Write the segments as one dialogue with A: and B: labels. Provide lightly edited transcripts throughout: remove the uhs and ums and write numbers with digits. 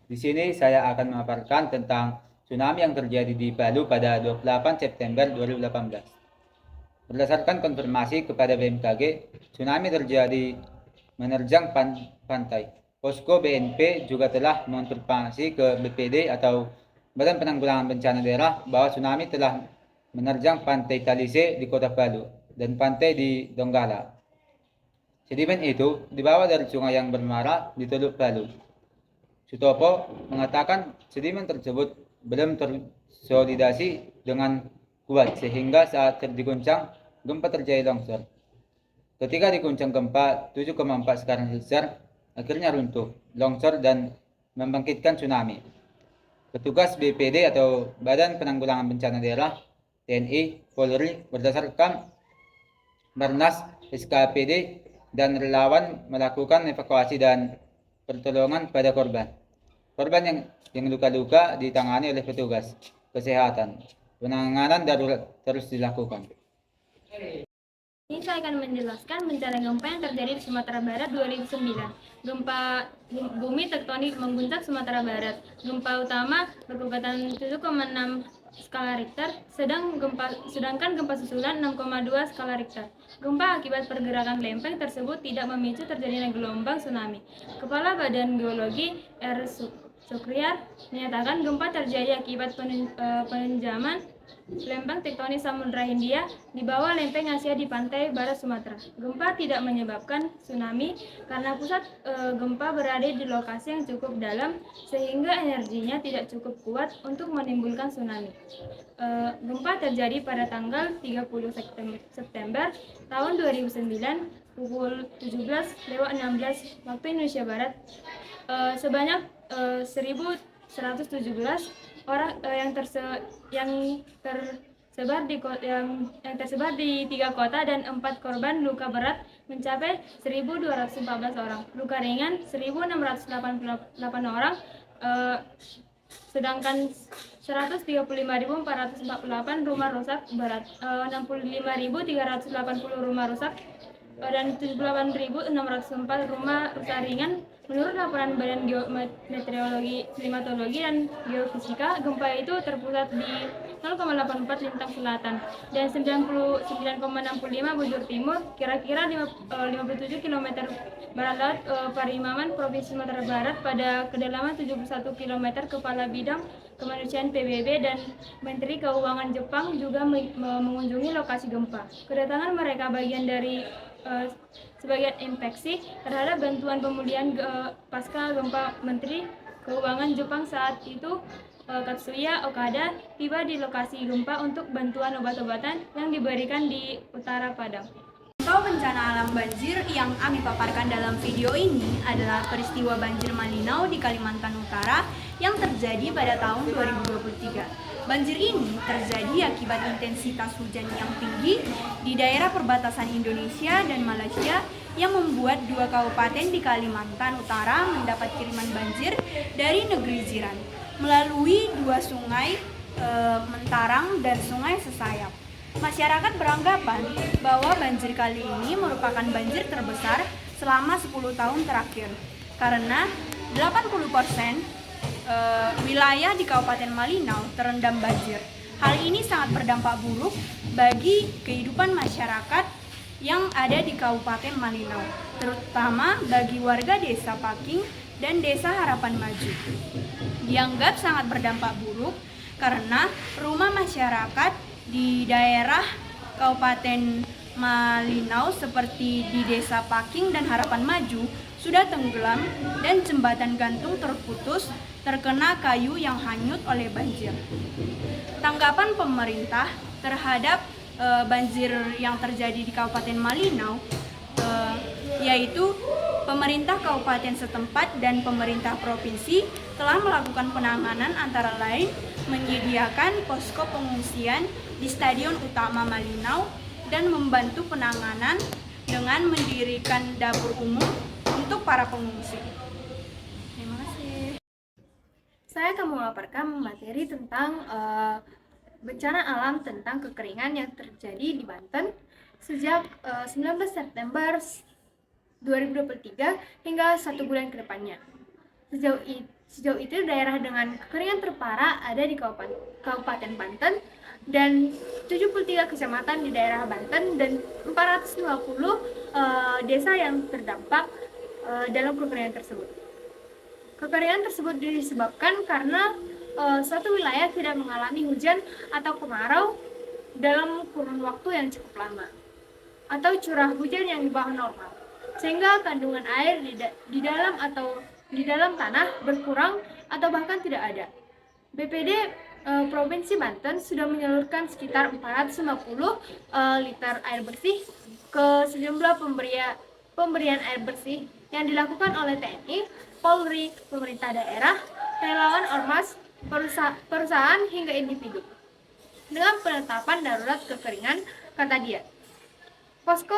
A: Di sini saya akan memaparkan tentang tsunami yang terjadi di Palu pada 28 September 2018. Berdasarkan konfirmasi kepada BMKG, tsunami terjadi menerjang pantai. Posko BNP juga telah mengonfirmasi ke BPD atau Badan Penanggulangan Bencana Daerah bahwa tsunami telah menerjang pantai Talise di Kota Palu dan pantai di Donggala. Sedimen itu dibawa dari sungai yang bermuara di Teluk Palu. Sutopo mengatakan sedimen tersebut belum tersolidasi dengan kuat sehingga saat diguncang gempa terjadi longsor. Ketika diguncang gempa 7,4 skala Richter, akhirnya runtuh, longsor dan membangkitkan tsunami. Petugas BPD atau Badan Penanggulangan Bencana Daerah, TNI, Polri berdasarkan Barnas, SKPD, dan relawan melakukan evakuasi dan pertolongan pada korban. Korban yang luka-luka ditangani oleh petugas kesehatan. Penanganan darurat terus dilakukan.
B: Ini saya akan menjelaskan bencana gempa yang terjadi di Sumatera Barat 2009. Gempa bumi tektonik mengguncang Sumatera Barat. Gempa utama berkekuatan 7,6 skala Richter, sedangkan gempa susulan 6,2 skala Richter. Gempa akibat pergerakan lempeng tersebut tidak memicu terjadinya gelombang tsunami. Kepala Badan Geologi R. Sukriar menyatakan gempa terjadi akibat penenjaman lempeng tektonik Samudra Hindia di bawah lempeng Asia di pantai barat Sumatera. Gempa tidak menyebabkan tsunami karena pusat gempa berada di lokasi yang cukup dalam sehingga energinya tidak cukup kuat untuk menimbulkan tsunami. Gempa terjadi pada tanggal 30 September tahun 2009 pukul 17:16 waktu Indonesia Barat. Sebanyak 1.117 orang yang tersebar di 3 kota dan 4 korban luka berat mencapai 1.214 orang, luka ringan 1.688 orang, sedangkan 135.448 rumah rusak berat, 65.380 rumah rusak dan 78.604 rumah rusak ringan. Menurut laporan Badan Geometeorologi, Klimatologi, dan Geofisika, gempa itu terpusat di 0,84 lintang selatan dan 99,65 bujur timur, kira-kira 57 km barat laut Parimaman, Provinsi Sumatera Barat, pada kedalaman 71 km. Kepala Bidang Kemanusiaan PBB dan Menteri Keuangan Jepang juga mengunjungi lokasi gempa. Kedatangan mereka bagian dari sebagian infeksi terhadap bantuan pemulihan pasca gempa. Menteri Keuangan Jepang saat itu Katsuya Okada tiba di lokasi gempa untuk bantuan obat-obatan yang diberikan di utara Padang.
C: Contoh bencana alam banjir yang Ami paparkan dalam video ini adalah peristiwa banjir Malinau di Kalimantan Utara yang terjadi pada tahun 2023. Banjir ini terjadi akibat intensitas hujan yang tinggi di daerah perbatasan Indonesia dan Malaysia yang membuat 2 kabupaten di Kalimantan Utara mendapat kiriman banjir dari negeri jiran melalui 2 sungai, Mentarang dan Sungai Sesayap. Masyarakat beranggapan bahwa banjir kali ini merupakan banjir terbesar selama 10 tahun terakhir karena 80% wilayah di Kabupaten Malinau terendam banjir. Hal ini sangat berdampak buruk bagi kehidupan masyarakat yang ada di Kabupaten Malinau, terutama bagi warga Desa Paking dan Desa Harapan Maju. Dianggap sangat berdampak buruk karena rumah masyarakat di daerah Kabupaten Malinau seperti di Desa Paking dan Harapan Maju sudah tenggelam dan jembatan gantung terputus terkena kayu yang hanyut oleh banjir. Tanggapan pemerintah terhadap banjir yang terjadi di Kabupaten Malinau yaitu pemerintah kabupaten setempat dan pemerintah provinsi telah melakukan penanganan antara lain menyediakan posko pengungsian di Stadion Utama Malinau dan membantu penanganan dengan mendirikan dapur umum untuk para pengungsi. Terima kasih.
B: Saya akan memaparkan materi tentang bencana alam tentang kekeringan yang terjadi di Banten sejak 19 September 2023 hingga 1 bulan ke depannya. Sejauh itu daerah dengan kekeringan terparah ada di Kabupaten Banten dan 73 kecamatan di daerah Banten dan 450 desa yang terdampak dalam kekeringan tersebut. Kekeringan tersebut disebabkan karena suatu wilayah tidak mengalami hujan atau kemarau dalam kurun waktu yang cukup lama, atau curah hujan yang di bawah normal, sehingga kandungan air di dalam tanah berkurang atau bahkan tidak ada. BPD Provinsi Banten sudah menyalurkan sekitar 450 liter air bersih ke sejumlah pemberian air bersih yang dilakukan oleh TNI, Polri, pemerintah daerah, relawan ormas, perusahaan hingga individu. Dengan penetapan darurat kekeringan, kata dia, posko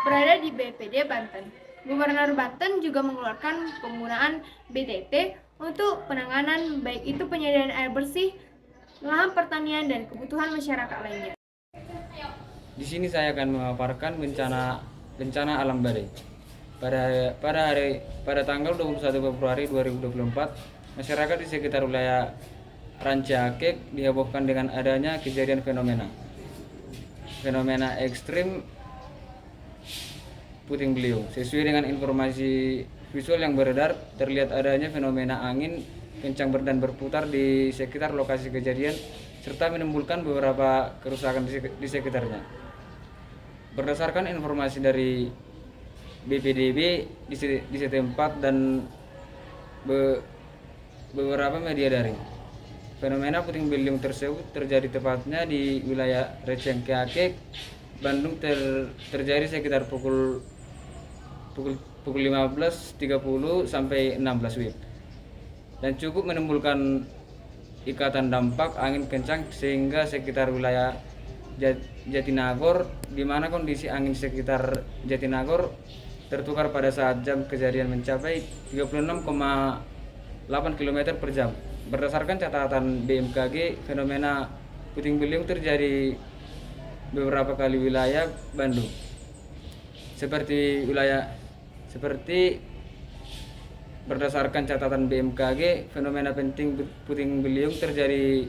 B: berada di BPD Banten. Gubernur Banten juga mengeluarkan penggunaan BTT untuk penanganan baik itu penyediaan air bersih, lahan pertanian, dan kebutuhan masyarakat lainnya.
D: Di sini saya akan memaparkan bencana alam badai. Pada tanggal 21 Februari 2024, masyarakat di sekitar wilayah Rancaekek dihebohkan dengan adanya kejadian fenomena ekstrim puting beliung. Sesuai dengan informasi visual yang beredar, terlihat adanya fenomena angin kencang dan berputar di sekitar lokasi kejadian serta menimbulkan beberapa kerusakan di sekitarnya. Berdasarkan informasi dari BPDB di setempat dan beberapa media daring, fenomena puting beliung tersebut terjadi tepatnya di wilayah Rancaekek, Bandung, terjadi sekitar pukul 15.30 sampai 16 WIB dan cukup menimbulkan ikatan dampak angin kencang sehingga sekitar wilayah Jatinagor, di mana kondisi angin sekitar Jatinagor tertukar pada saat jam kejadian mencapai 36,8 km per jam. Berdasarkan catatan BMKG, fenomena puting beliung terjadi beberapa kali wilayah Bandung. Seperti berdasarkan catatan BMKG, fenomena puting beliung terjadi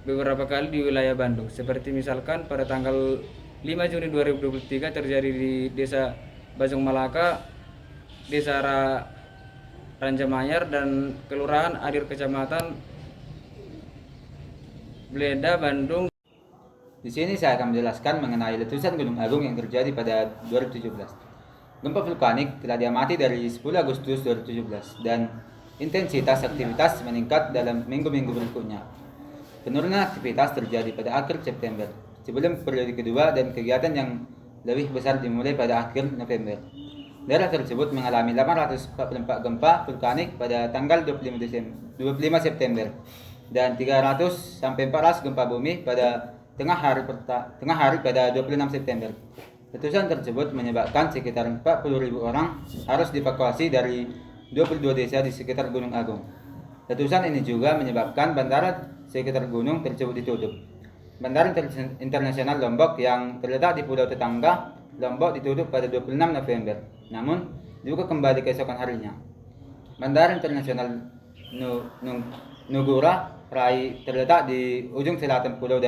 D: beberapa kali di wilayah Bandung. Seperti misalkan pada tanggal 5 Juni 2023 terjadi di Desa Bajong Malaka, Desa Ranjamayar, dan Kelurahan Adir, Kecamatan Bleda, Bandung.
A: Di sini saya akan menjelaskan mengenai letusan Gunung Agung yang terjadi pada 2017. Gempa vulkanik telah diamati dari 10 Agustus 2017 dan intensitas aktivitas meningkat dalam minggu-minggu berikutnya. Penurunan aktivitas terjadi pada akhir September sebelum periode kedua dan kegiatan yang lebih besar dimulai pada akhir November. Daerah tersebut mengalami 844 gempa vulkanik pada tanggal 25 September dan 300 sampai 400 gempa bumi pada tengah hari pada 26 September. Letusan tersebut menyebabkan sekitar 40.000 orang harus dievakuasi dari 22 desa di sekitar Gunung Agung. Letusan ini juga menyebabkan bandara sekitar gunung tersebut ditutup. Bandara Internasional Lombok yang terletak di pulau tetangga Lombok ditutup pada 26 November, namun dibuka kembali keesokan harinya. Bandara Internasional Nugura Rai terletak di ujung selatan pulau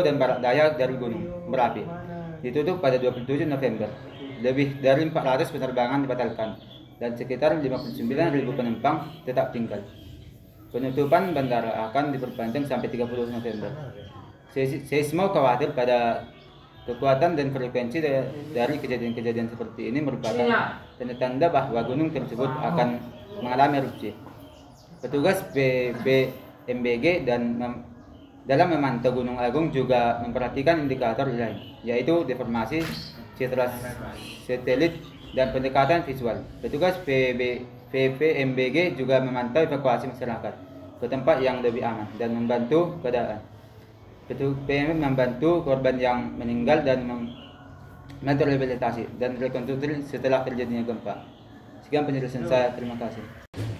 A: dan barat daya dari gunung berapi, ditutup pada 27 November. Lebih dari 400 penerbangan dibatalkan dan sekitar 59.000 penumpang tetap tinggal. Penutupan bandara akan diperpanjang sampai 30 November. Seismo khawatir pada kekuatan dan frekuensi dari kejadian-kejadian seperti ini merupakan tanda-tanda bahwa gunung tersebut akan mengalami erupsi. Petugas BBMBG dalam memantau Gunung Agung juga memperhatikan indikator lain, yaitu deformasi satelit dan pendekatan visual. Petugas PVMBG juga memantau evakuasi masyarakat ke tempat yang lebih aman dan membantu keadaan. PVM membantu korban yang meninggal dan membantu rehabilitasi dan rekonstruksi setelah terjadinya gempa. Sekian penjelasan saya, terima kasih.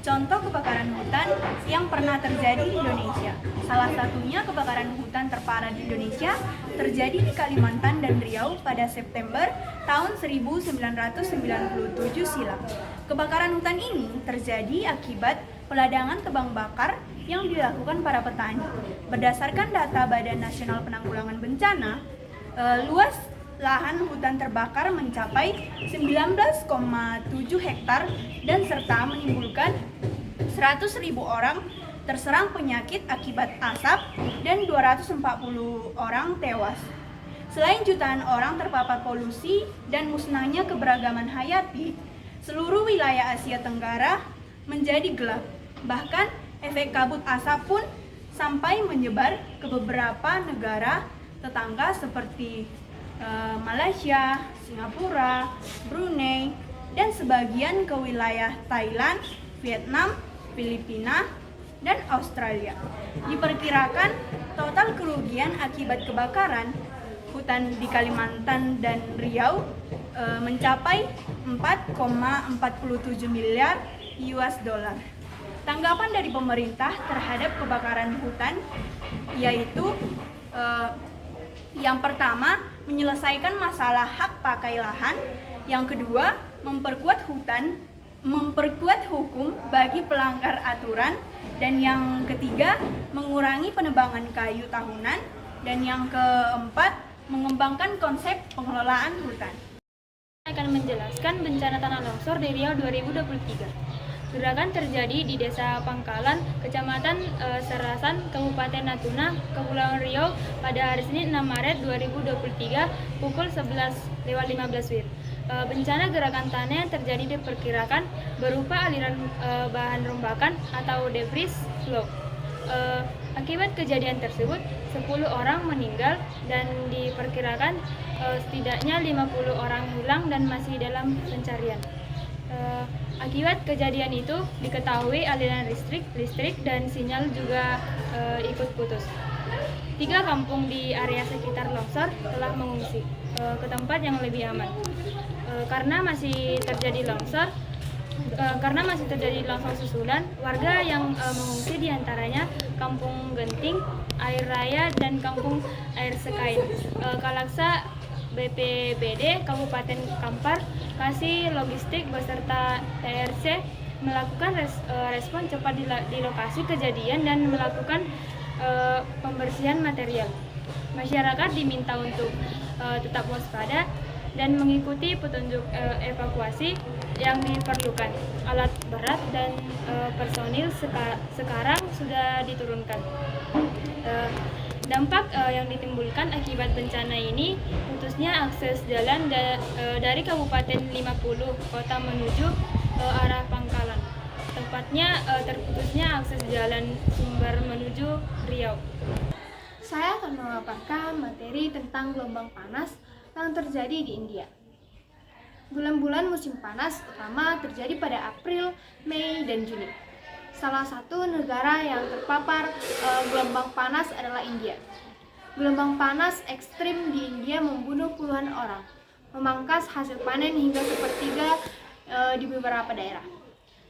C: contoh kebakaran hutan yang pernah terjadi di Indonesia. Salah satunya kebakaran hutan terparah di Indonesia terjadi di Kalimantan dan Riau pada September tahun 1997 silam. Kebakaran hutan ini terjadi akibat peladangan tebang bakar yang dilakukan para petani. Berdasarkan data Badan Nasional Penanggulangan Bencana, luas lahan hutan terbakar mencapai 19,7 hektar dan serta menimbulkan 100.000 orang terserang penyakit akibat asap dan 240 orang tewas. Selain jutaan orang terpapar polusi dan musnahnya keberagaman hayati, seluruh wilayah Asia Tenggara menjadi gelap. Bahkan efek kabut asap pun sampai menyebar ke beberapa negara tetangga seperti Malaysia, Singapura, Brunei, dan sebagian ke wilayah Thailand, Vietnam, Filipina, dan Australia. Diperkirakan total kerugian akibat kebakaran hutan di Kalimantan dan Riau mencapai 4,47 miliar US dollar. Tanggapan dari pemerintah terhadap kebakaran hutan yaitu yang pertama, menyelesaikan masalah hak pakai lahan. Yang kedua, memperkuat hukum bagi pelanggar aturan. Dan yang ketiga, mengurangi penebangan kayu tahunan. Dan yang keempat, mengembangkan konsep pengelolaan hutan.
B: Saya akan menjelaskan bencana tanah longsor di Riau 2023. Gerakan terjadi di Desa Pangkalan, Kecamatan Serasan, Kabupaten Natuna, Kepulauan Riau pada hari Senin 6 Maret 2023 pukul 11.15 WIB. Bencana gerakan tanah yang terjadi diperkirakan berupa aliran bahan rombakan atau debris flow. Akibat kejadian tersebut, 10 orang meninggal dan diperkirakan setidaknya 50 orang hilang dan masih dalam pencarian. Akibat kejadian itu diketahui aliran listrik dan sinyal juga ikut putus. 3 kampung di area sekitar longsor telah mengungsi ke tempat yang lebih aman. Karena masih terjadi longsor susulan, warga yang mengungsi diantaranya Kampung Genting, Air Raya, dan Kampung Air Sekain. Kalaksa BPBD Kabupaten Kampar, Kasih Logistik beserta TRC melakukan respon cepat di lokasi kejadian dan melakukan pembersihan material. Masyarakat diminta untuk tetap waspada dan mengikuti petunjuk evakuasi yang diperlukan. Alat berat dan personil sekarang sudah diturunkan. Dampak yang ditimbulkan akibat bencana ini putusnya akses jalan dari Kabupaten 50 Kota menuju arah Pangkalan. Tepatnya terputusnya akses jalan Sumber menuju Riau.
E: Saya akan memaparkan materi tentang gelombang panas yang terjadi di India. Bulan-bulan musim panas utama terjadi pada April, Mei, dan Juni. Salah satu negara yang terpapar gelombang panas adalah India. Gelombang panas ekstrim di India membunuh puluhan orang, memangkas hasil panen hingga sepertiga di beberapa daerah,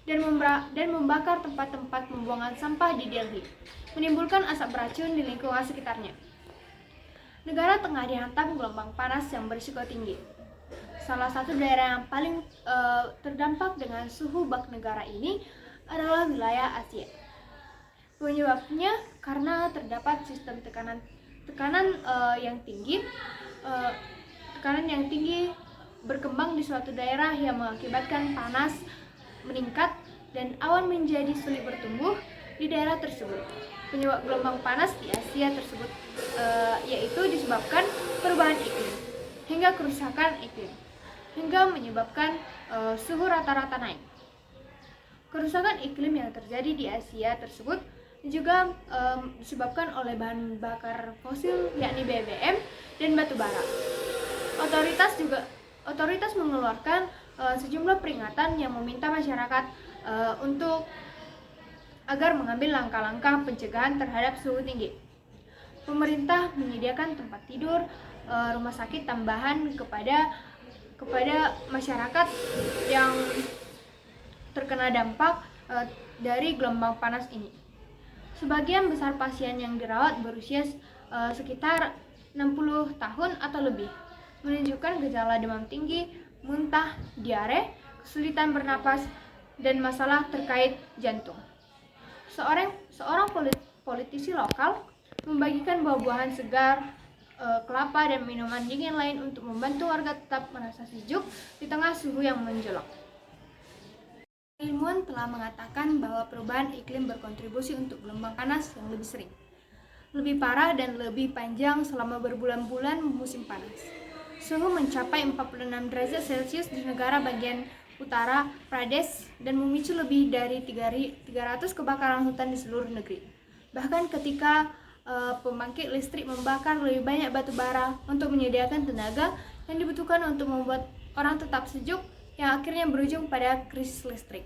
E: dan membakar tempat-tempat pembuangan sampah di Delhi, menimbulkan asap beracun di lingkungan sekitarnya. Negara tengah dihantam gelombang panas yang berisiko tinggi. Salah satu daerah yang paling terdampak dengan suhu bak negara ini adalah wilayah Asia. Penyebabnya karena terdapat sistem tekanan yang tinggi berkembang di suatu daerah yang mengakibatkan panas meningkat dan awan menjadi sulit bertumbuh di daerah tersebut. Penyebab gelombang panas di Asia tersebut yaitu disebabkan perubahan iklim hingga kerusakan iklim, hingga menyebabkan suhu rata-rata naik. Kerusakan iklim yang terjadi di Asia tersebut juga disebabkan oleh bahan bakar fosil yakni BBM dan batu bara. Otoritas mengeluarkan sejumlah peringatan yang meminta masyarakat agar mengambil langkah-langkah pencegahan terhadap suhu tinggi. Pemerintah menyediakan tempat tidur, rumah sakit tambahan kepada masyarakat yang terkena dampak dari gelombang panas ini. Sebagian besar pasien yang dirawat berusia sekitar 60 tahun atau lebih, menunjukkan gejala demam tinggi, muntah, diare, kesulitan bernapas, dan masalah terkait jantung. Seorang politisi lokal membagikan buah-buahan segar, kelapa, dan minuman dingin lain untuk membantu warga tetap merasa sejuk di tengah suhu yang mencolok. Ilmuwan telah mengatakan bahwa perubahan iklim berkontribusi untuk gelombang panas yang lebih sering, lebih parah, dan lebih panjang selama berbulan-bulan musim panas. Suhu mencapai 46 derajat Celcius di negara bagian utara Pradesh dan memicu lebih dari 300 kebakaran hutan di seluruh negeri. Bahkan ketika pembangkit listrik membakar lebih banyak batu bara untuk menyediakan tenaga yang dibutuhkan untuk membuat orang tetap sejuk, yang akhirnya berujung pada krisis listrik.